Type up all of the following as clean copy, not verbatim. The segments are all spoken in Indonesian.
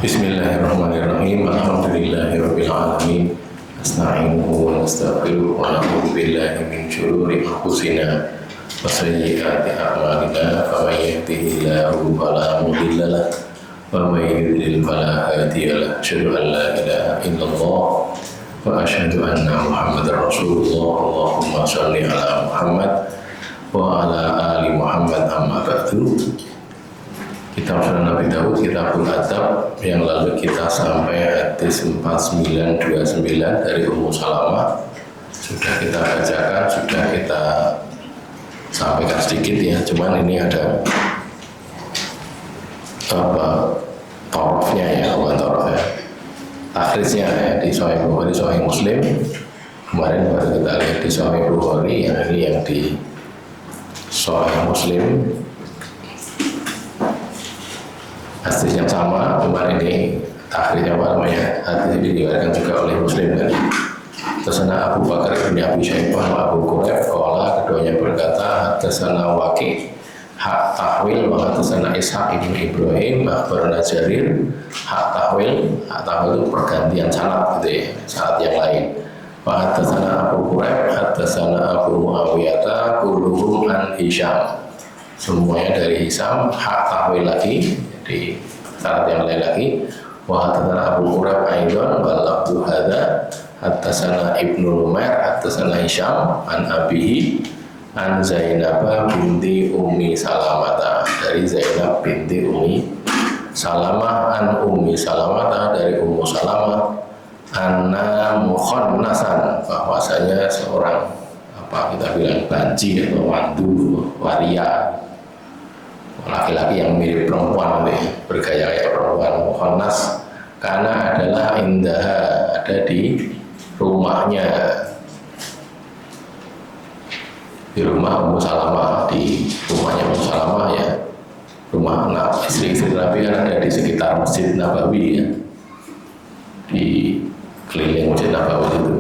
Bismillahirrahmanirrahim. Alhamdulillahirabbil alamin. Nasta'inuhu wa nastaghfiruh wa na'udzu billahi min shururi anfusina wa sayyiati a'malina. Faman yahdihillahu fala mudilla lahu wa man yudlil fala hadiya lahu. Asyhadu an la ilaha illallah wa asyhadu anna Muhammadar Rasulullah. Allahumma shalli ala Muhammad wa ala ali Muhammad. Amma ba'du. Kitab Sunan Nabi Dawud, Kitabul Adab, yang lalu kita sampai hadis 4929 dari Ummu Salamah. Sudah kita bacakan, sudah kita sampaikan sedikit ya, cuman ini ada torofnya ya, bukan torofnya, takhrijnya ya, di Sahih Bukhari, Sahih Muslim. Kemarin baru kita lihat di Sahih Bukhari, yang ini yang di Sahih Muslim. Hadis yang sama, cuma ini takhrijnya apa namanya, hadis ini diriwayatkan juga oleh Muslim kan. Hadatsana Abu Bakar bin Abi Syaibah wa Abu Quraib qala, keduanya berkata hadatsana Waqi' hak tahwil wa hadatsana Ishaq bin Ibrahim akhbarana Jarir hak tahwil itu pergantian sanad gitu ya, sanad yang lain. Wa hadatsana Abu Quraib hadatsana Abu Muawiyah kulluhum an Hisham, semuanya dari Hisham, hak tahwil lagi di syarat yang lain lagi. Wa hadatsana Abu Quraib aidan wa lafdhu hadza hadatsana Ibnu Numair hadatsana Hisham an abihi an Zainab binti Ummi Salamah, dari Zainab binti Ummi Salamah an Ummi Salamah, dari Ummu Salamah, anna mukhannasan, bahwasanya seorang kita bilang banci atau wandu, waria, laki-laki yang mirip perempuan, bergaya kayak perempuan, mukhannas, karena adalah indah, ada di rumahnya, di rumah Ummu Salamah, di rumahnya Ummu Salamah ya, rumah anak istri-istri Nabi kan ada di sekitar Masjid Nabawi ya, di keliling Masjid Nabawi itu.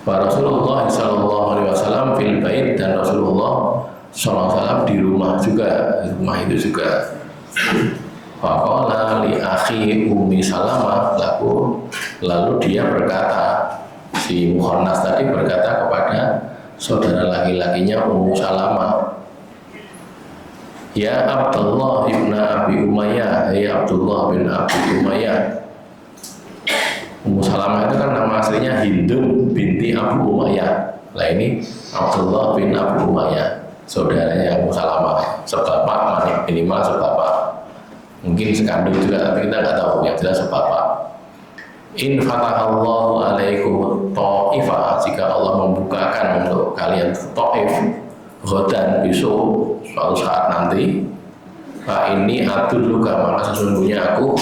Rasulullah sallallahu alaihi wasallam fil bait, dan Rasulullah sallallahu alaihi wasallam di rumah juga, di rumah itu juga. Faqala li akhi Ummi Salamah lahu, lalu dia berkata, si mukhannas tadi berkata kepada saudara laki-lakinya Ummu Salamah, ya Abdullah ibn Abi Umayyah, ya Abdullah bin Abi Umayyah. Ummu Salamah itu kan nama aslinya Hindun binti Abu Umayyah. Lah ini Abdullah bin Abu Umayyah, saudaranya Ummu Salamah, sebapak, minimal sebapak, mungkin sekandung juga, tapi kita nggak tahu, yang jelas sebapak. In fatahallahu alaikum ta'ifah, jika Allah membukakan untuk kalian ta'if, ghadan, besok, suatu saat nanti, fa ini adulluka, maka sesungguhnya aku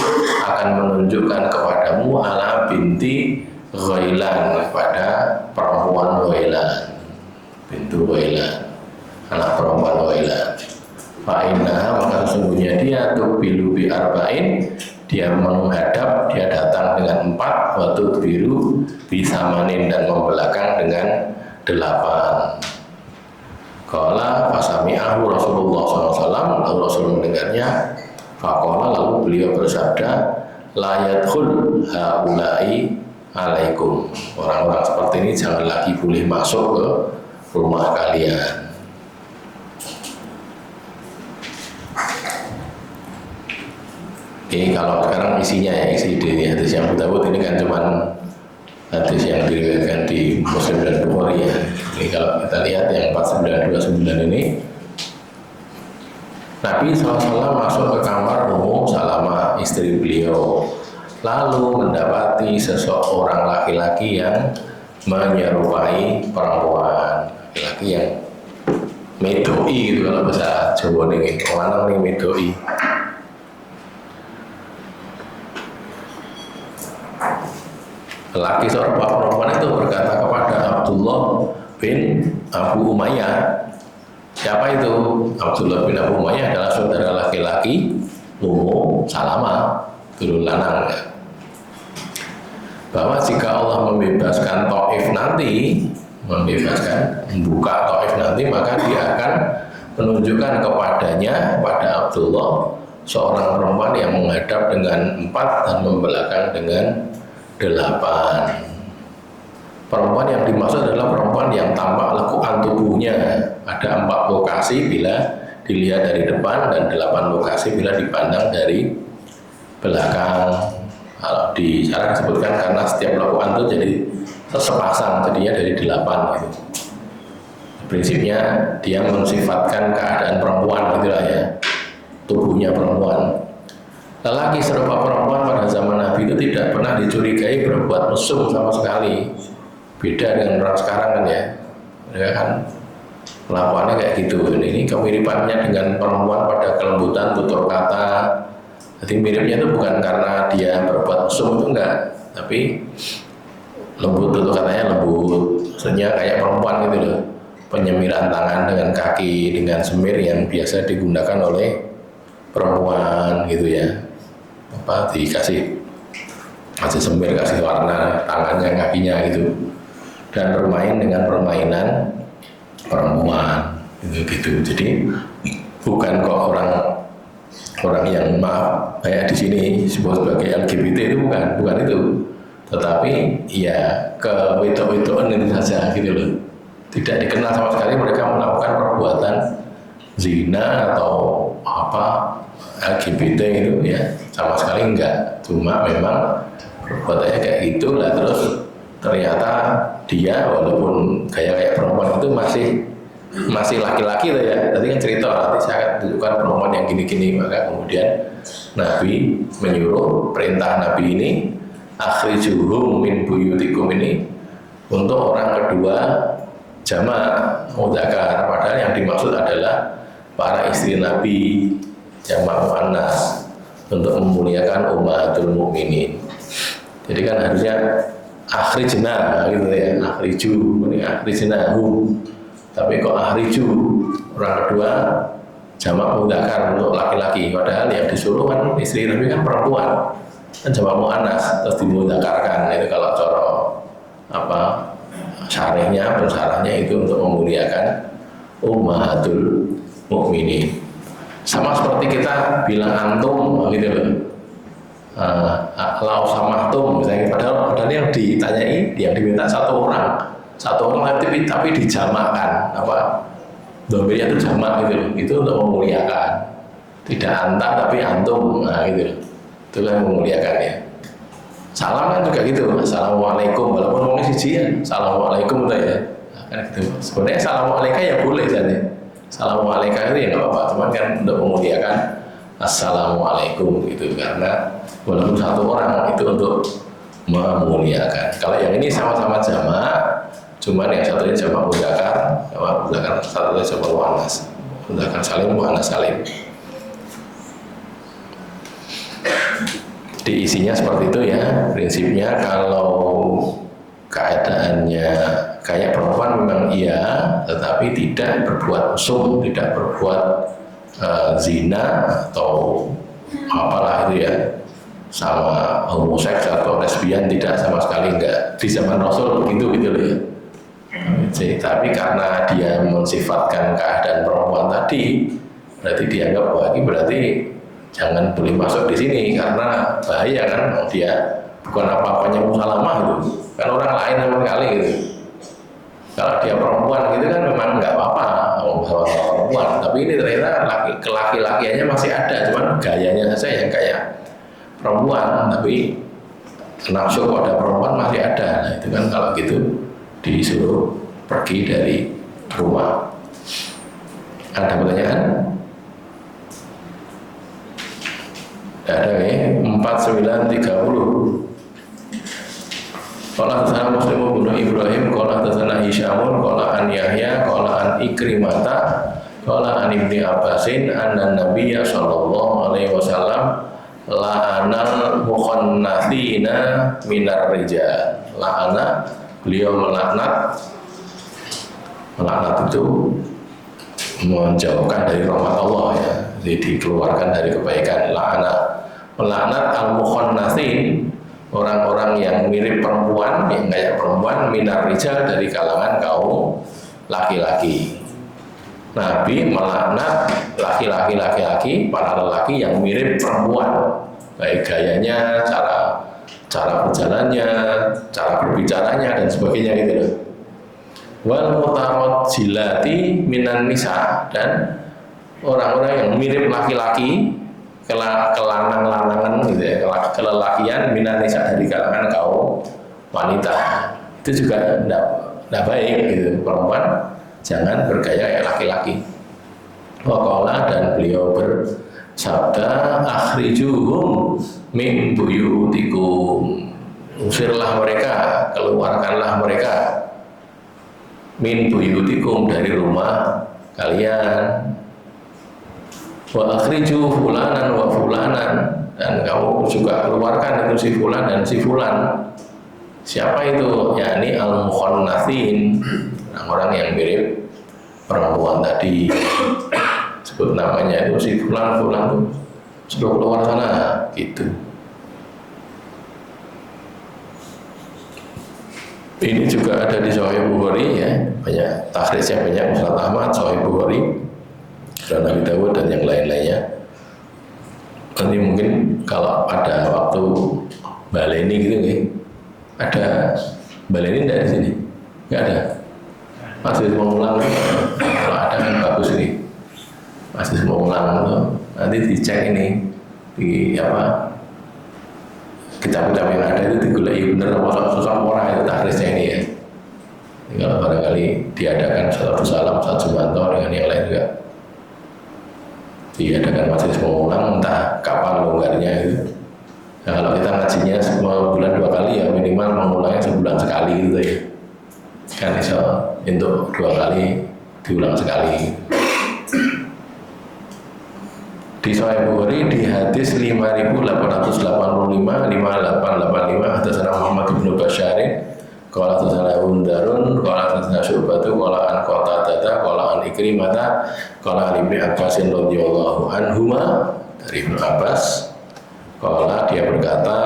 akan menunjukkan kepadamu ala binti Ghailan, kepada perempuan Ghailan, bintu Ghailan, anak perempuan Ghailan. Fa inna, maka sesungguhnya dia tuqbilu bi arba'in, dia menghadap, dia datang dengan 4, wa tudbiru bi samanin, dan membelakang dengan 8. Qala fasami'ahu Rasulullah SAW, lalu Rasul mendengarnya. Faqala, lalu beliau bersabda, la yadkhul haula'i alaikum, orang-orang seperti ini jangan lagi boleh masuk ke rumah kalian. Oke, kalau sekarang isinya ya, isi di hadis yang Abu Dawud ini kan cuman hadis yang diriwayatkan di Muslim dan Bukhari ya. Ini kalau kita lihat yang 4929 ini, Nabi SAW masuk ke kamar Ummu Salamah, istri beliau, lalu mendapati seseorang laki-laki yang menyerupai perempuan, laki-laki yang medoi gitu kalau bahasa Jawa nih, orang nih medoi. Laki seorang perempuan itu berkata kepada Abdullah bin Abu Umayyah. Siapa itu? Abdullah bin Abu Umayyah adalah saudara laki-laki Ummu Salamah, dulu lanang ya. Bahwa jika Allah membebaskan Taif nanti, membuka Taif nanti, maka dia akan menunjukkan kepadanya, pada Abdullah, seorang perempuan yang menghadap dengan 4 dan membelakang dengan 8. Perempuan yang dimaksud adalah perempuan yang tampak lekukan tubuhnya. Ada 4 lokasi bila dilihat dari depan dan 8 lokasi bila dipandang dari belakang. Kalau di cara disebutkan karena setiap lekukan itu jadi sepasang, jadinya dari 8 gitu. Prinsipnya dia mensifatkan keadaan perempuan gitulah ya, tubuhnya perempuan. Lelaki serupa perempuan pada zaman Nabi itu tidak pernah dicurigai berbuat mesum sama sekali. Beda dengan orang sekarang kan ya kan kelakuannya kayak gitu. Ini kemiripannya dengan perempuan pada kelembutan tutur kata. Jadi miripnya itu bukan karena dia berbuat mesum, itu enggak, tapi lembut tutur katanya lembut, maksudnya kayak perempuan gitu loh. Penyemiran tangan dengan kaki dengan semir yang biasa digunakan oleh perempuan gitu ya. Kasih semir, kasih warna tangannya, kakinya gitu. Dan bermain dengan permainan perempuan gitu. Jadi bukan kok orang yang maaf kayak di sini disebut sebagai LGBT itu bukan itu, tetapi ya ke wedok-wedokan itu saja gitu loh. Tidak dikenal sama sekali mereka melakukan perbuatan zina atau LGBT itu ya, sama sekali enggak. Cuma memang perbuatannya kayak gitu lah. Terus ternyata dia walaupun kayak perempuan itu masih laki-laki tuh ya. Tadi kan cerita nanti saya akan tunjukkan perempuan yang gini-gini. Maka kemudian Nabi menyuruh, perintah Nabi ini akhrijuhum min buyutikum ini untuk orang kedua jamak mudzakkar, padahal yang dimaksud adalah para istri Nabi jamak muannas untuk memuliakan ummahatul mukminin. Jadi kan harusnya akhrijna gitu ya, akhriju, ini akhrijnahum. Tapi kok akhriju orang kedua jamak mudzakkar untuk laki-laki, padahal yang disuruh kan istri Nabi kan perempuan, kan jamak muannas terus dimudzakarkan. Itu kalau cara syarihnya, pensarahnya itu untuk memuliakan ummahatul mukminin. Sama seperti kita bilang antum gitu loh. Lau samahtum misalnya, padahal yang ditanyai, yang diminta satu orang tapi dijamakkan, domirnya itu jamak gitu loh. Itu untuk memuliakan, tidak anta tapi antum, gitu loh. Itu kan memuliakan ya. Salam kan juga gitu, assalamualaikum, walaupun ngomongnya siji ya, assalamualaikum itu ya. Kan gitu. Sebenarnya assalamualaikum ya boleh saja. Assalamualaikum itu ya nggak apa-apa, cuman kan untuk memuliakan assalamualaikum gitu, karena walaupun satu orang itu untuk memuliakan. Kalau yang ini sama-sama jamak, cuman yang satunya jamak mudzakkar, satunya jamak muannas. Mudzakkar salim, muannas salim. Di isinya seperti itu ya, prinsipnya kalau keadaannya kayak perempuan memang iya, tetapi tidak berbuat mesum, tidak berbuat zina atau apalah itu ya, sama homoseks atau lesbian, tidak sama sekali, enggak. Di zaman Rasul begitu gitu loh ya. Tapi karena dia mensifatkan keadaan perempuan tadi, berarti dianggap bahwa ini berarti jangan boleh masuk di sini karena bahaya kan, dia bukan apa-apanya Musalamah itu kan orang lain sama sekali gitu. Kalau dia perempuan gitu kan memang nggak apa-apa sama perempuan, tapi ini ternyata laki-lakiannya masih ada, cuman gayanya saja yang kayak perempuan, tapi nafsu pada perempuan masih ada. Nah itu kan kalau gitu disuruh pergi dari rumah. Ada pertanyaan? Ada ya, 4930. Qala tasana Muslim bin Ibrahim, qala tasana Hisyamun, qala an Yahya, qala an Ikrimata, qala an Ibni Abbasin, anna Nabiyya sallallahu alaihi wasallam la'anal mukhannathina minar rijal. La'ana, beliau melaknat itu menjauhkan dari rahmat Allah ya, jadi dikeluarkan dari kebaikan. Melaknat al-mukhannathin, orang-orang yang mirip perempuan, yang kayak perempuan, minar rijal, dari kalangan kaum laki-laki. Nabi melaknat laki-laki para lelaki yang mirip perempuan, baik gayanya, cara berjalannya, cara berbicaranya dan sebagainya gitu loh. Wal mutarajjilati minan nisa, dan orang-orang yang mirip laki-laki, kelanang-lanangan gitu ya, kelelakian minan nisa, dari kalangan kaum wanita. Itu juga tidak baik gitu, perempuan jangan bergaya kayak laki-laki. Waqala, dan beliau bersabda, akhrijuhum min buyutikum, usirlah mereka, keluarkanlah mereka, min buyutikum, dari rumah kalian. Wa akhriju fulanan wa fulanan, dan kamu juga keluarkan itu si fulan dan si fulan. Siapa itu? Yakni al-mukhannatsin, orang-orang yang mirip perempuan tadi. Sebut namanya itu si fulan tuh, sudah keluar sana gitu. Ini juga ada di Sahih Bukhari ya, banyak takhrijnya, banyak Musnad Ahmad, Sahih Bukhari, dan Abi Dawud dan yang lain-lainnya. Nanti mungkin kalau ada waktu baleni gitu nih, ada baleni enggak di sini? Enggak ada. Masih mau ulang, kalau ada kan bagus ini. Masih mau ulang, nanti dicek ini di apa, kitab-kitab yang ada itu digulai bener apa sosok orang itu takhrijnya ini ya. Kalau barangkali diadakan Ustaz Salam, Ustaz Jumanto dengan yang lain juga diadakan majelis pengulang, entah kapan longgarnya itu. Nah, kalau kita ngajinya semua bulan 2 kali ya, minimal mengulangnya sebulan sekali gitu ya. Kan bisa untuk 2 kali diulang sekali. Di Sahih Bukhari di hadis 5885 5885 hadasana Muhammad bin Bashar qala hadasana Undarun qala hadasana Syu'batu qala an Qatadah qala an Ikrimah qala an Ibnu Abbas radhiyallahu anhuma, dari Ibnu Abbas qala, dia berkata,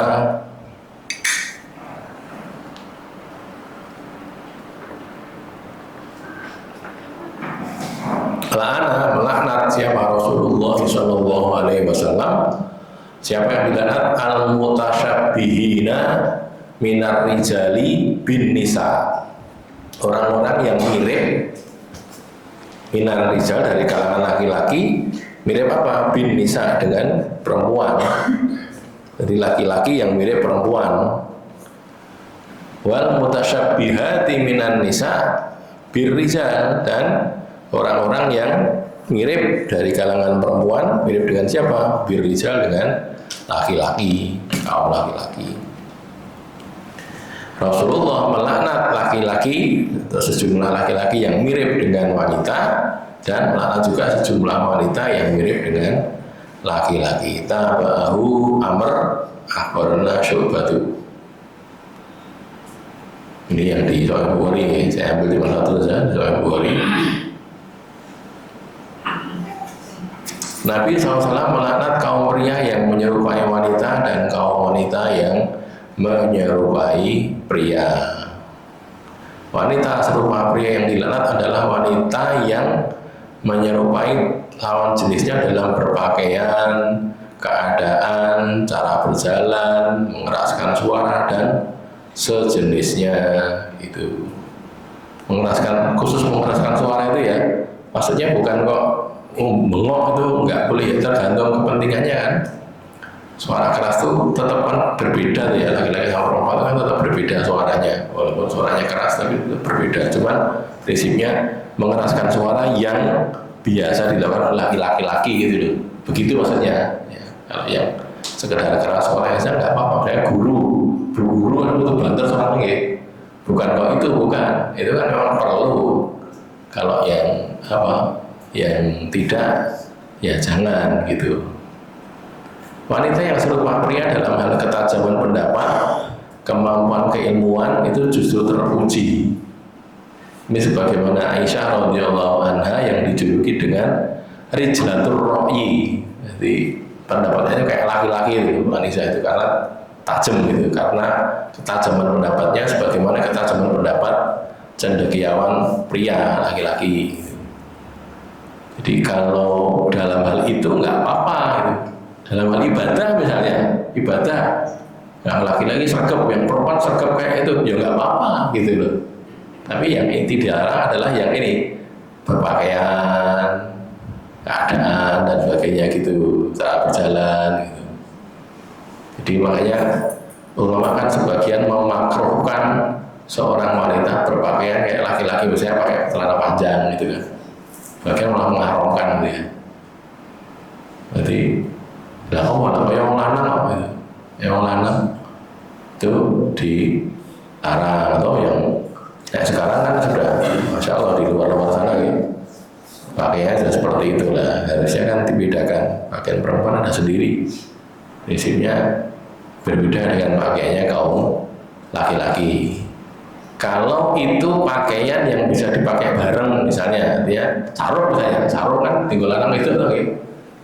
la'ana, melaknat siapa Rasulullah sallallahu alaihi wasallam, siapa yang dilaknat, al-mutasyabbihina minar rijali bin nisa, orang-orang yang mirip minar rijal, dari kalangan laki-laki, mirip apa? Bin nisa, dengan perempuan. Jadi laki-laki yang mirip perempuan. Wal mutasyabbihati minan nisa bir rijal, dan orang-orang yang mirip dari kalangan perempuan, mirip dengan siapa? Birrijal, dengan laki-laki, kaum laki-laki. Rasulullah melaknat laki-laki atau sejumlah laki-laki yang mirip dengan wanita, dan melaknat juga sejumlah wanita yang mirip dengan laki-laki. Tabahu Amr akhbarana Syu'batu. Ini yang di Sahih Bukhari, saya ambil di mana satu saja, Sahih Bukhari. Nabi SAW melaknat kaum pria yang menyerupai wanita dan kaum wanita yang menyerupai pria. Wanita serupa pria yang dilaknat adalah wanita yang menyerupai lawan jenisnya dalam berpakaian, keadaan, cara berjalan, mengeraskan suara dan sejenisnya. Itu mengeraskan, khusus mengeraskan suara itu ya, maksudnya bukan kok bengok itu nggak boleh, tergantung kepentingannya kan. Suara keras itu tetap kan berbeda ya, laki-laki sama perempuan itu kan tetap berbeda suaranya, walaupun suaranya keras tapi tetap berbeda. Cuman prinsipnya mengeraskan suara yang biasa dilakukan oleh laki-laki gitu loh. Begitu maksudnya. Ya, kalau yang sekedar keras suaranya saya nggak apa-apa. Kayak berguru kan itu banter suaranya gitu. Bukan kok itu, bukan. Itu kan memang perlu. Kalau yang apa? Yang tidak, ya jangan gitu. Wanita yang serupa pria dalam hal ketajaman pendapat, kemampuan keilmuan itu justru terpuji. Ini sebagaimana Aisyah radhiyallahu anha yang dijuluki dengan Rijlatur Ra'yi. Jadi pendapatnya itu kayak laki-laki itu, Aisyah itu, karena tajam gitu, karena ketajaman pendapatnya sebagaimana ketajaman pendapat cendekiawan pria laki-laki. Jadi kalau dalam hal itu nggak apa-apa gitu. Dalam hal ibadah misalnya, ibadah yang laki-laki sergap, yang perempuan sergap kayak itu, ya nggak apa-apa gitu loh. Tapi yang inti dilarang adalah yang ini, berpakaian, keadaan dan sebagainya gitu, cara berjalan gitu. Jadi makanya ulama kan sebagian memakruhkan seorang wanita berpakaian kayak laki-laki, misalnya pakai celana panjang gitu kan. Sebagian malah mengharamkan gitu ya. Berarti lah malah yang lanang apa itu? Yang lanang itu dilarang, atau yang sekarang kan sudah masya Allah di luar sana gitu. Pakaiannya sudah seperti itulah, harusnya kan dibedakan. Pakaian perempuan ada sendiri, prinsipnya berbeda dengan pakaiannya kaum laki-laki. Kalau itu pakaian yang bisa dipakai bareng, misalnya dia sarung misalnya, sarung kan tinggal lanang itu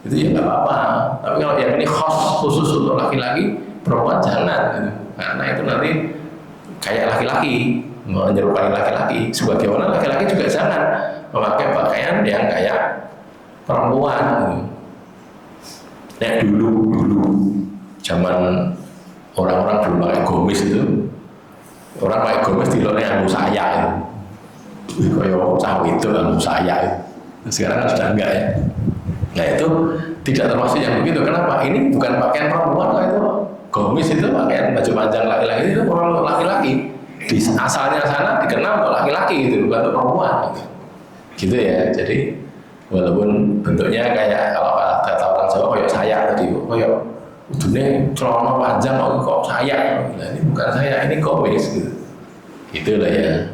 itu ya nggak apa-apa. Tapi kalau yang ini khusus untuk laki-laki, perempuan jangan gitu. Karena itu nanti kayak laki-laki, menyerupai laki-laki. Sebagaimana laki-laki juga jangan memakai pakaian yang kayak perempuan gitu. Nah dulu zaman orang-orang belum pakai gomis itu, orang pakai gomis di luar anu saya itu, kayak cawe itu anu saya itu. Sekarang kan sudah enggak ya. Nah itu tidak termasuk yang begitu. Kenapa? Ini bukan pakaian perempuan, itu gomis itu pakaian baju panjang laki-laki, itu orang laki-laki. Di asalnya sana dikenal untuk laki-laki gitu, bukan untuk perempuan gitu ya. Jadi walaupun bentuknya kayak kalau kata orang Jawa kayak saya tadi, kayak ujungnya celana panjang kok saya, nah, ini bukan saya, ini gomis gitu. Itulah ya,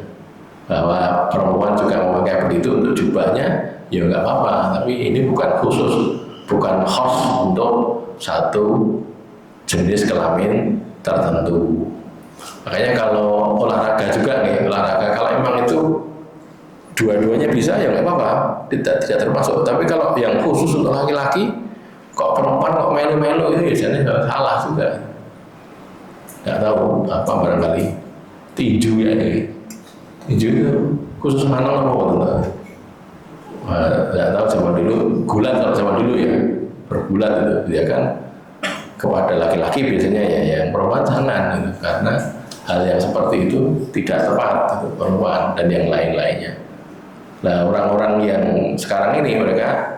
bahwa perempuan juga memakai begitu untuk jubahnya, ya nggak apa-apa. Tapi ini bukan khusus, bukan khas untuk satu jenis kelamin tertentu. Makanya kalau olahraga juga nih, olahraga kalau emang itu dua-duanya bisa ya nggak apa-apa, tidak termasuk. Tapi kalau yang khusus untuk laki-laki, kok perempuan kok melu-melu, itu biasanya salah juga. Nggak tahu apa barangkali tinju ya ini. Tinju itu khusus mana apa? Nggak tahu zaman dulu, gulat kalau zaman dulu ya, bergulat itu ya kan, kepada laki-laki biasanya ya, yang perempuan jangan gitu, karena hal yang seperti itu tidak tepat gitu, perempuan dan yang lain-lainnya. Nah orang-orang yang sekarang ini mereka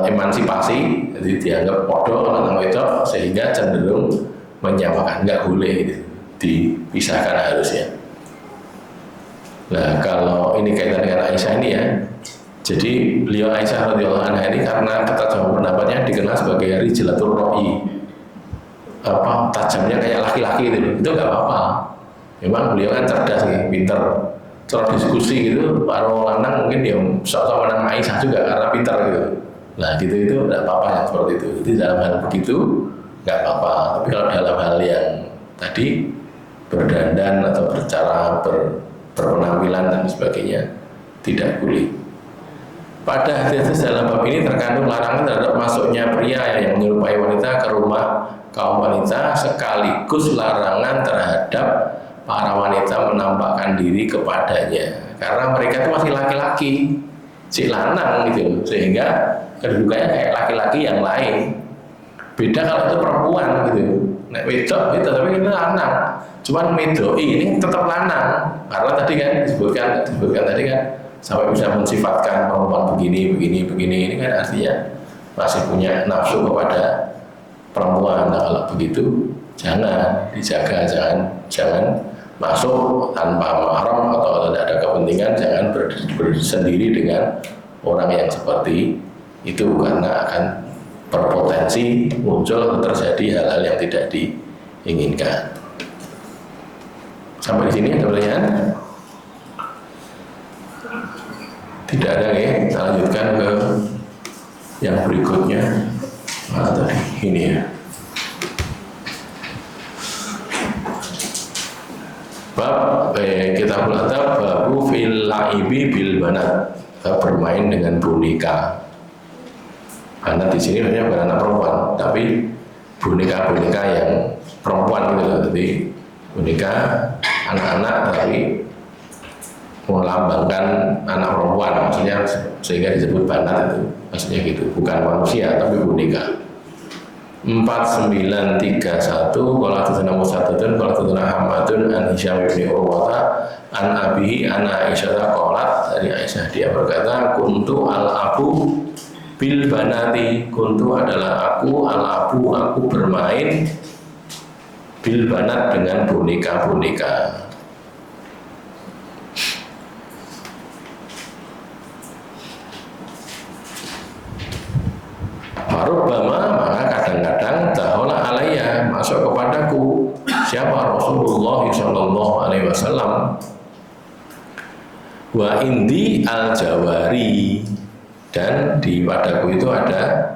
emansipasi, jadi dianggap podo lanang wedok, sehingga cenderung menyamakan, nggak boleh gitu, dipisahkan harusnya. Nah kalau ini kaitan dengan Aisyah ini ya, jadi beliau Aisyah radhiyallahu anha ini karena ketajaman pendapatnya dikenal sebagai rijlatul ra'i, apa tajamnya kayak laki-laki itu nggak apa-apa. Memang beliau kan cerdas nih, pinter, cara diskusi gitu, para lanang mungkin dia sok-sok menang Aisyah juga karena pinter gitu. Nah gitu itu nggak apa-apa yang seperti itu. Jadi dalam hal begitu nggak apa-apa. Tapi kalau dalam hal yang tadi berdandan atau bercara berpenampilan dan sebagainya tidak boleh. Pada hadis dalam bab ini terkandung larangan terhadap masuknya pria yang menyerupai wanita ke rumah kaum wanita, sekaligus larangan terhadap para wanita menampakkan diri kepadanya, karena mereka itu masih laki-laki, si lanang gitu, sehingga kedudukannya kayak laki-laki yang lain. Beda kalau itu perempuan gitu, nek wedok itu tapi ini lanang, cuman wedok ini tetap lanang, karena tadi kan disebutkan tadi kan sampai bisa mensifatkan perempuan begini, ini kan artinya masih punya nafsu kepada perempuan. Nah kalau begitu jangan dijaga, jangan masuk tanpa mahram atau tidak ada kepentingan, jangan bersendiri dengan orang yang seperti itu, karena akan berpotensi muncul terjadi hal-hal yang tidak diinginkan. Sampai di sini ada pertanyaan? Tidak ada ya, kita lanjutkan ke yang berikutnya. Nah, tadi ini ya. Bab kita belajar babu fil laibi bil banat, bermain dengan boneka. Karena di sini sebenarnya bukan anak perempuan, tapi boneka yang perempuan gitu. Jadi boneka anak-anak tapi melambangkan anak perempuan, maksudnya sehingga disebut banat itu, maksudnya gitu, bukan manusia tapi boneka. 4931 qala hadatsana Musaddadun qala hadatsana Hamadun an Hisyam bin Urwata an abihi an Aisyah qalat, dari Aisyah dia berkata, kuntu al abu bil banati, kuntu adalah aku, al abu aku bermain, bil banat dengan boneka-boneka. Marubama, maka kadang-kadang dahola alaiya, masuk kepadaku siapa? Rasulullah sallallahu alaihi wasallam. Wa indi al jawari, dan di padaku itu ada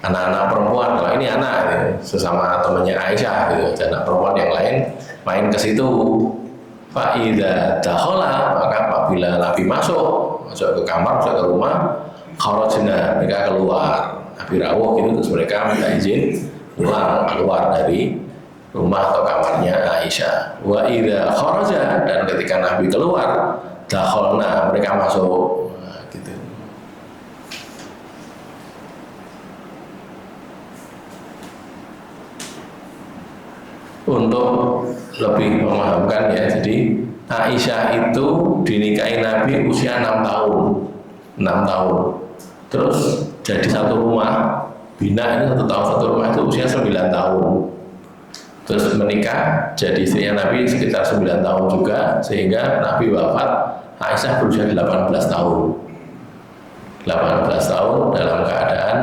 anak-anak perempuan. Kalau ini anak gitu, sesama temannya Aisyah gitu, anak perempuan yang lain main ke situ. Fa idza dahola, maka apabila Nabi masuk ke kamar, masuk ke rumah, kharajna, mereka keluar. Nabi rawuh gitu, terus mereka minta izin keluar dari rumah atau kamarnya Aisyah. Wa idza kharaja, dan ketika Nabi keluar, dakhalna, mereka masuk. Nah, gitu. Untuk lebih memahamkan ya, jadi Aisyah itu dinikahi Nabi usia 6 tahun. 6 tahun. Terus jadi satu rumah, bina ini satu rumah itu usia 9 tahun. Terus menikah, jadi istrinya Nabi sekitar 9 tahun juga, sehingga Nabi wafat, Aisyah berusia 18 tahun. 18 tahun dalam keadaan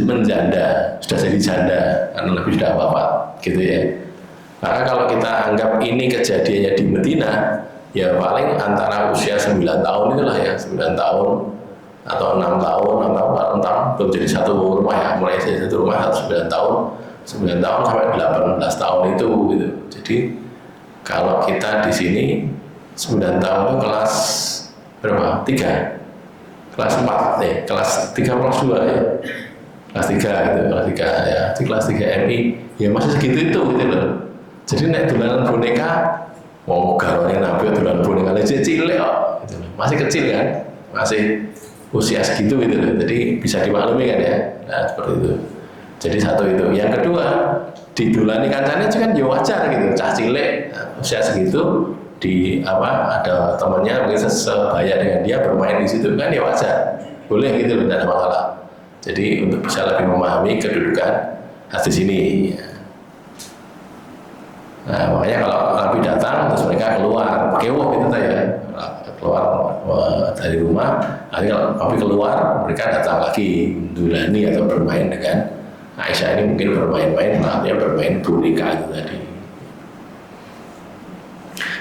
menjanda, sudah jadi janda, karena Nabi sudah wafat, gitu ya. Maka kalau kita anggap ini kejadiannya di Medina, ya paling antara usia 9 tahun itulah ya, 9 tahun atau 6 tahun, 6 tahun belum jadi satu rumah ya, mulai dari satu rumah atau 9 tahun sampai 18 tahun itu gitu. Jadi kalau kita di sini 9 tahun itu kelas berapa? 3, kelas 4 ya, kelas 3 kelas 2 ya, kelas 3 gitu, kelas 3 ya, di kelas 3 MI ya masih segitu itu gitu loh. Jadi naik dolanan boneka, mau garwane Nabi dolanan boneka aja cilik kok, gitu loh. Masih kecil kan, masih usia segitu gitu loh. Jadi bisa dimaklumi kan ya, nah seperti itu. Jadi satu itu. Yang kedua, didulani kancane juga kan ya wajar gitu, cah cilik usia segitu di ada temannya mungkin sebaya dengan dia bermain di situ kan ya wajar, boleh gitu loh, tidak ada masalah. Jadi untuk bisa lebih memahami kedudukan hadis ini ya. Nah makanya kalau Nabi datang terus mereka keluar pakai wah gitu ya, keluar dari rumah, nanti kalau Nabi keluar mereka datang lagi dulani atau bermain dengan Aisyah. Ini mungkin bermain-main, artinya bermain boneka itu tadi.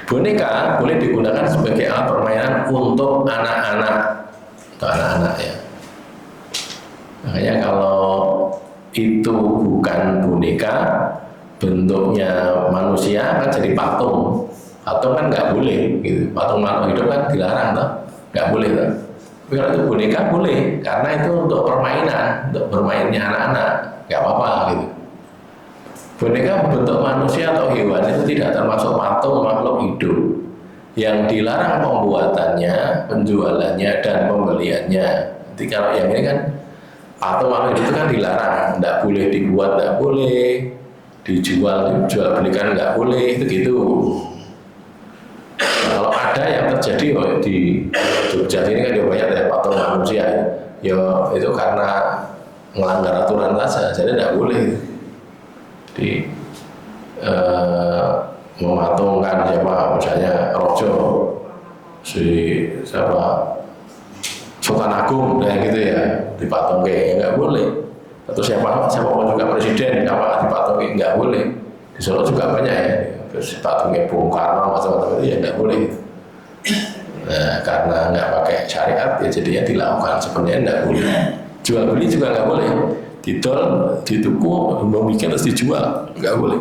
Boneka boleh digunakan sebagai alat permainan untuk anak-anak, ya. Makanya kalau itu bukan boneka, bentuknya manusia kan jadi patung. Patung kan nggak boleh, gitu. Patung makhluk hidup kan dilarang, toh, nggak boleh, toh. Tapi kalau itu boneka boleh, karena itu untuk permainan, untuk bermainnya anak-anak, nggak apa-apa, gitu. Boneka bentuk manusia atau hewan itu tidak termasuk patung makhluk hidup. Yang dilarang pembuatannya, penjualannya, dan pembeliannya. Jadi kalau yang ini kan patung makhluk hidup itu kan dilarang, nggak boleh dibuat, nggak boleh dijual belikan, nggak boleh, itu gitu. Nah, kalau ada yang terjadi di Jogja ini kan ya banyak ya patung manusia ya itu karena melanggar aturan saja, jadi tidak boleh. Jadi mematungkan siapa, misalnya Rojo siapa Sultan Agung kayak gitu ya, dipatung kayak nggak boleh. Atau siapa juga presiden apa dipatung kayak nggak boleh. Di Solo juga banyak ya, terus patungnya Bung Karno macam-macam itu ya nggak boleh. Nah karena nggak pakai syariat ya jadinya dilakukan, sebenarnya nggak boleh. Jual beli juga nggak boleh, didol di tuku mau bikin terus dijual nggak boleh.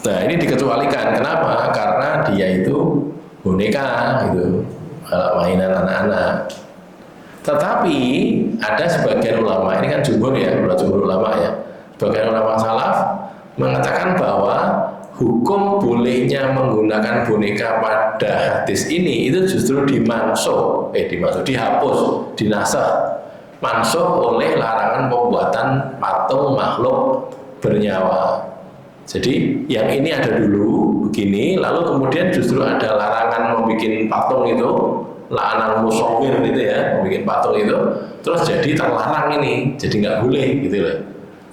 Nah ini dikecualikan, kenapa? Karena dia itu boneka gitu, mainan anak-anak. Tetapi ada sebagian ulama, ini kan jumhur ya, jumhur ulama ya, sebagian ulama salaf mengatakan bahwa hukum bolehnya menggunakan boneka pada hadis ini itu justru dihapus, dinasah, mansuh oleh larangan pembuatan patung makhluk bernyawa. Jadi yang ini ada dulu begini, lalu kemudian justru ada larangan membuat patung itu, larangan musawwir gitu ya, membuat patung itu, terus jadi terlarang ini, jadi nggak boleh gitu loh.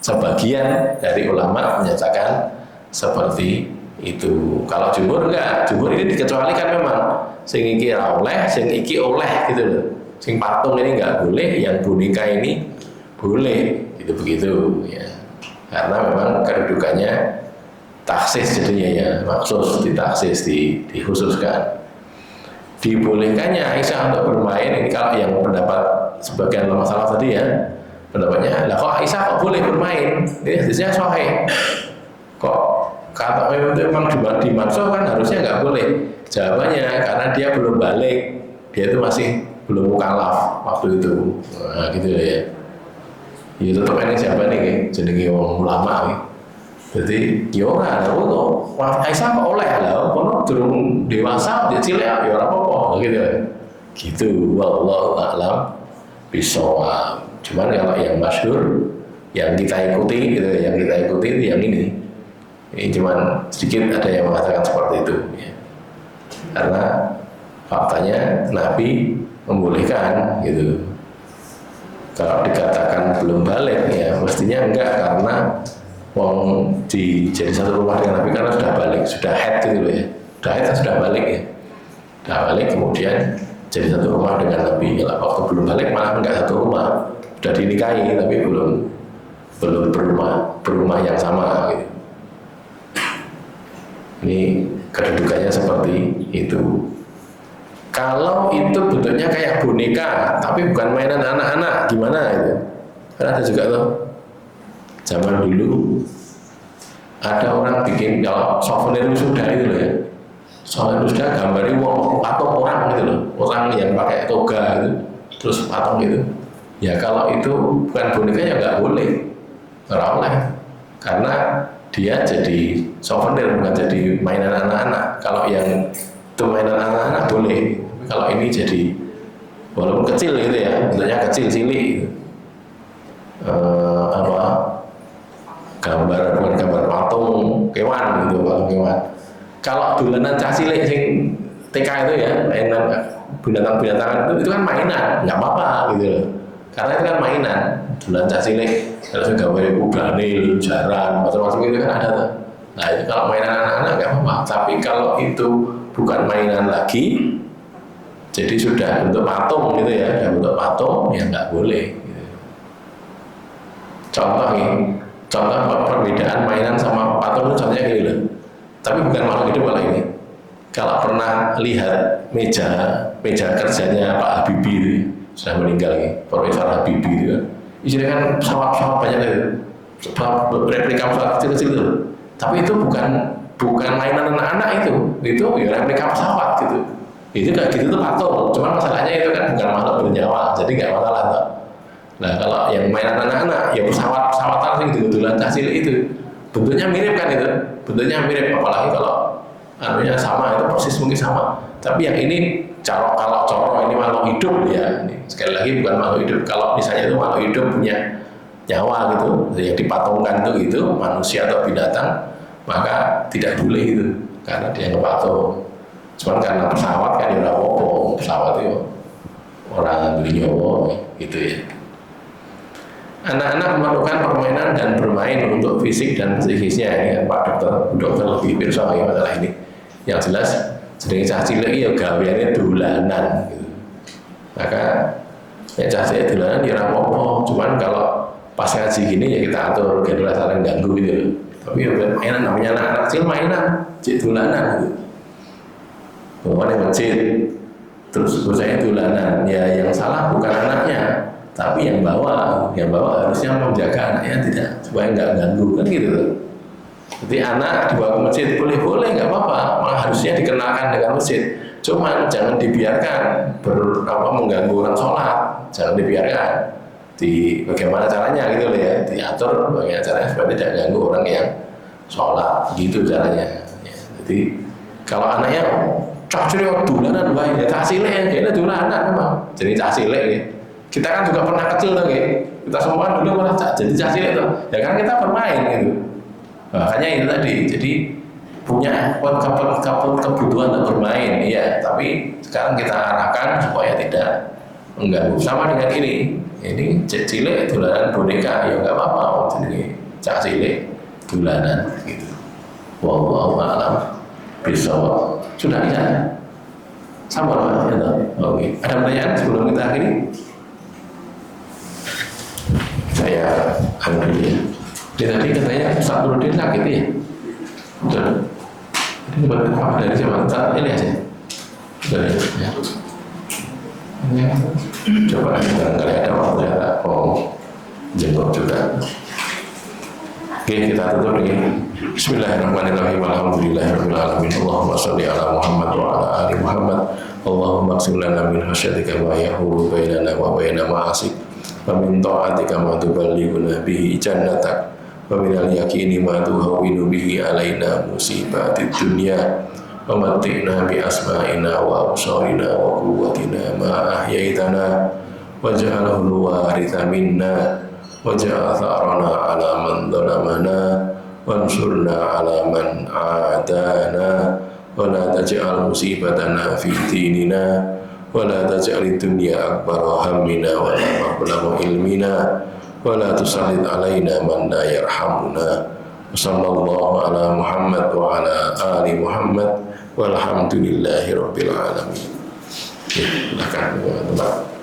Sebagian dari ulama menyatakan seperti itu. Kalau jumhur enggak, jumhur ini dikecualikan memang. Sing iki oleh, sing iki oleh gitu loh. Sing patung ini enggak boleh, yang boneka ini boleh, gitu begitu ya. Karena memang kedudukannya taksis jadinya ya, maksus ditaksis, dikhususkan. Dibolehkannya Aisyah untuk bermain ini kalau yang pendapat sebagian masalah tadi ya, pendapatnya lah kok Aisyah kok boleh bermain, ini hadisnya sahih kok kata itu memang dimaksud kan harusnya nggak boleh. Jawabannya karena dia belum balik, dia itu masih belum mukallaf waktu itu. Nah gitu ya. Ya tetap ini siapa nih jenenge wong ulama nih. Jadi yo ora lho kok Aisyah kok oleh lho kono durung dewasa dia cilik ya ora apa-apa gitu ya. Gitu wallahu a'lam bishawab. Cuman kalau yang masyhur yang kita ikuti gitu, yang kita ikuti itu yang ini. Ini cuman sedikit ada yang mengatakan seperti itu ya. Karena faktanya Nabi membolehkan gitu. Kalau dikatakan belum balik ya mestinya enggak, karena wong jadi satu rumah dengan Nabi karena sudah balik, sudah haid gitu loh ya. Sudah haid sudah balik ya. Sudah balik kemudian jadi satu rumah dengan Nabi. Ya, waktu belum balik malah enggak satu rumah. Sudah dinikahi tapi belum berumah yang sama gitu. Ini kedudukannya seperti itu. Kalau itu bentuknya kayak boneka tapi bukan mainan anak-anak gimana itu? Karena ada juga tuh zaman dulu ada orang bikin kalau souvenir sudah itu loh ya. Souvenir sudah gambarnya patung orang gitu loh, orang yang pakai toga gitu, terus patung gitu. Ya kalau itu bukan boneka ya nggak boleh, nggak boleh, karena dia jadi souvenir bukan jadi mainan anak-anak. Kalau yang itu mainan anak-anak boleh, tapi kalau ini jadi walaupun kecil gitu ya, bentuknya kecil cilik gitu. Gambar bukan gambar patung kewan gitu, patung kewan. Kalau dolanan cah cilik sing TK itu ya, mainan binatang-binatang itu kan mainan, nggak apa-apa gitu loh. Karena itu kan mainan, dolanan cah cilik, terus gambar udanil, jaran, macam-macam itu kan ada tuh. Nah itu kalau mainan anak-anak nggak apa-apa. Tapi kalau itu bukan mainan lagi, jadi sudah bentuk patung gitu ya, sudah bentuk patung ya nggak boleh. Gitu. Contoh perbedaan mainan sama patung itu contohnya gini loh. Tapi bukan makhluk hidup kalau ini. Kalau pernah lihat meja kerjanya Pak Habibie itu, sudah meninggal nih, Profesor Habibie itu kan. Isinya kan pesawat-pesawat banyak itu, replika pesawat kecil-kecil itu. Tapi itu bukan mainan anak-anak itu ya replika pesawat gitu. Itu kayak gitu tuh patung. Cuma masalahnya itu kan bukan makhluk bernyawa, jadi nggak masalah tuh. Nah kalau yang mainan anak-anak ya pesawat-pesawatan yang kebetulan kecil itu bentuknya mirip kan itu, bentuknya mirip, apalagi kalau anunya sama itu persis mungkin sama. Tapi yang ini kalau coro ini makhluk hidup ya, ini sekali lagi bukan makhluk hidup. Kalau misalnya itu makhluk hidup punya nyawa gitu, yang dipatungkan itu manusia atau binatang, maka tidak boleh itu karena dia ngepatung. Cuman karena pesawat kan ya apa-apa, pesawat itu orang beli nyawa gitu ya. Anak-anak memerlukan permainan dan bermain untuk fisik dan psikisnya. Ini kan Pak Dokter lebih pirsa ya masalah ini. Yang jelas sedang cah cilik ya gaweane dolanan gitu. Maka ya cah cilik dolanan ya ora apa-apa. Cuman kalau pas ngaji gini ya kita atur biar ora saling ganggu gitu. Tapi ya mainan namanya anak kecil mainan, cek dolanan gitu. Pokoknya masjid terus saya dolanan. Ya yang salah bukan anaknya, tapi yang bawa harusnya menjaga anaknya tidak supaya nggak ganggu kan gitu tuh. Jadi anak dibawa ke masjid boleh nggak apa-apa, malah harusnya dikenalkan dengan masjid. Cuman jangan dibiarkan mengganggu orang sholat, jangan dibiarkan. Bagaimana caranya gitu loh ya, diatur bagaimana caranya supaya tidak ganggu orang yang sholat, gitu caranya. Ya, jadi kalau anaknya cak cilik dolanan wae, ya cak cilik kayaknya dolanan memang. Jadi cak cilik ya. Kita kan juga pernah kecil tuh ya. Kita semua dulu pernah jadi cak cilik tuh. Ya kan kita bermain gitu. Makanya itu tadi. Jadi punya kebutuhan untuk bermain, iya. Tapi sekarang kita arahkan supaya tidak mengganggu. Sama dengan ini cek cilik dolanan boneka, ya nggak apa-apa. Jadi cak cilik dolanan gitu. Wallahu a'lam bishawab. Sudah bisa? Sabar ya, oke. Ada pertanyaan sebelum kita akhiri? Saya ambil ya. Dia tadi katanya Ustaz Nurdin sakit ya. Betul. Ini buat apa dari siapa? Ini aja. Betul ya. Ini coba barangkali ada waktu ya. Oh, jenggot juga. Oke, kita tutup ini. Bismillahirrahmanirrahim. Alhamdulillahirabbil alamin. Allahumma shalli ala Muhammad wa ala ali Muhammad. Allahumma qsim lana min khasyatika ma yahulu bainana wa baina ma'asik. Wa min ta'atika ma tuballighuna bihi jannatak. Wa min al-yaqini ma tuhawwinu bihi alaina musibatid dunya. Wa matti'na bi asma'ina wa absarina wa quwwatina ma ahyaitana waj'alhu al-waritha minna waj'al tharana 'ala man dhalamana wansurna 'ala man 'adana wa la taj'al musibatana fi dinina wa la taj'alid dunya akbara hammina wa la mablagha ilmina wa la tusallit 'alaina man la yarhamuna. Sallallahu ala Muhammad wa ala ali Muhammad walhamdulillahi rabbil alamin. Silakan teman-teman.